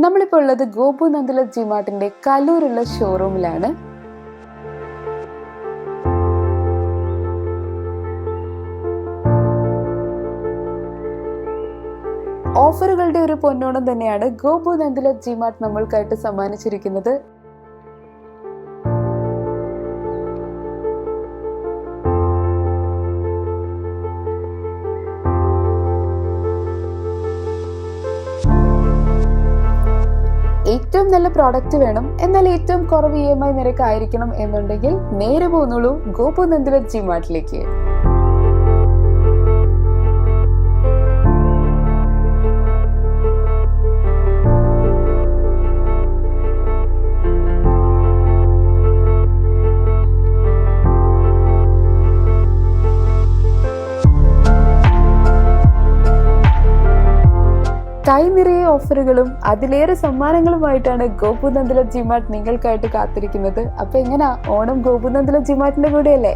നമ്മളിപ്പോൾ ഉള്ളത് ഗോപു നന്ദിലത് ജിമാർട്ടിന്റെ കലൂരുള്ള ഷോറൂമിലാണ്. ഓഫറുകളുടെ ഒരു പൊന്നോണം തന്നെയാണ് ഗോപു നന്ദിലത് ജിമാർട്ട് നമ്മൾക്കായിട്ട് സമ്മാനിച്ചിരിക്കുന്നത്. ഏറ്റവും നല്ല പ്രോഡക്റ്റ് വേണം, എന്നാൽ ഏറ്റവും കുറവ് EMI നിരക്ക് ആയിരിക്കണം എന്നുണ്ടെങ്കിൽ നേരെ പോന്നോളൂ ഗോപു നന്ദിലത് ജിമാർട്ടിലേക്ക്. കൈ നിറയെ ഓഫറുകളും അതിലേറെ സമ്മാനങ്ങളുമായിട്ടാണ് ഗോപു നന്ദിലത് ജിമാർട്ട് നിങ്ങൾക്കായിട്ട് കാത്തിരിക്കുന്നത്. അപ്പൊ എങ്ങനാ, ഓണം ഗോപു നന്ദിലത് ജിമാർട്ടിന്റെ കൂടെയല്ലേ?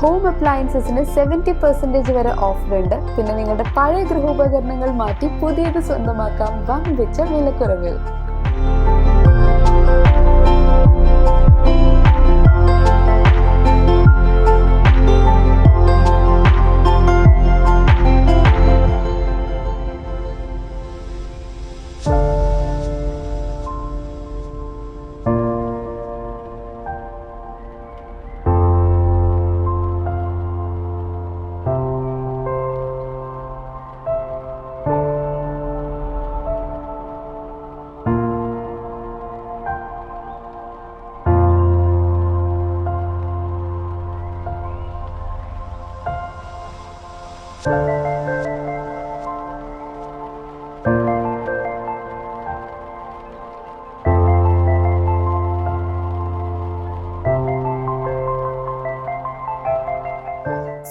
ഹോം അപ്ലയൻസസിന് 70% വരെ ഓഫർ ഉണ്ട്. പിന്നെ നിങ്ങളുടെ പഴയ ഗൃഹോപകരണങ്ങൾ മാറ്റി പുതിയത് സ്വന്തമാക്കാം വമ്പിച്ച വിലക്കുറവിൽ.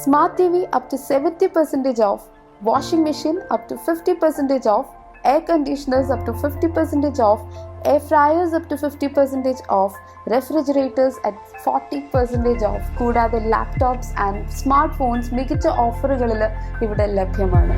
Smart TV up to 70% off, washing machine up to 50% off, air conditioners up to 50% off, air fryers up to 50% off, refrigerators at 40% off. കൂടാതെ ലാപ്ടോപ്സ് ആൻഡ് സ്മാർട്ട് ഫോൺസ് മികച്ച ഓഫറുകളിൽ ഇവിടെ ലഭ്യമാണ്.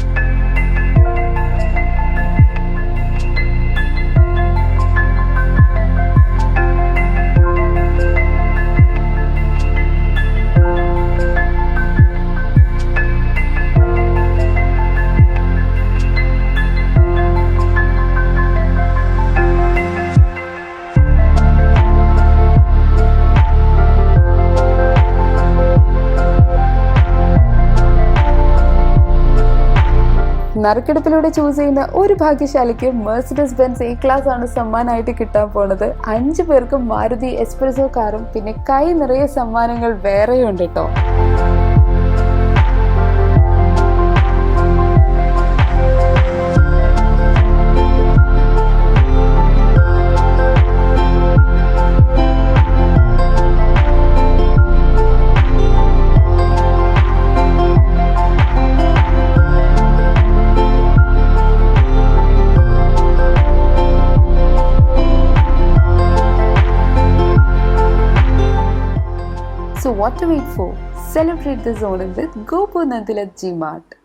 നറുക്കെടുപ്പിലൂടെ ചൂസ് ചെയ്യുന്ന ഒരു ഭാഗ്യശാലിക്ക് മെർസിഡസ് ബെൻസ് A-ക്ലാസ് ആണ് സമ്മാനമായിട്ട് കിട്ടാൻ പോണത്. 5 പേർക്കും മാരുതി എസ്പ്രസോ കാറും പിന്നെ കൈ നിറയെ സമ്മാനങ്ങൾ വേറെയുണ്ട് കേട്ടോ. So what to wait for? Celebrate this Onam with Gopu Nandila G Mart.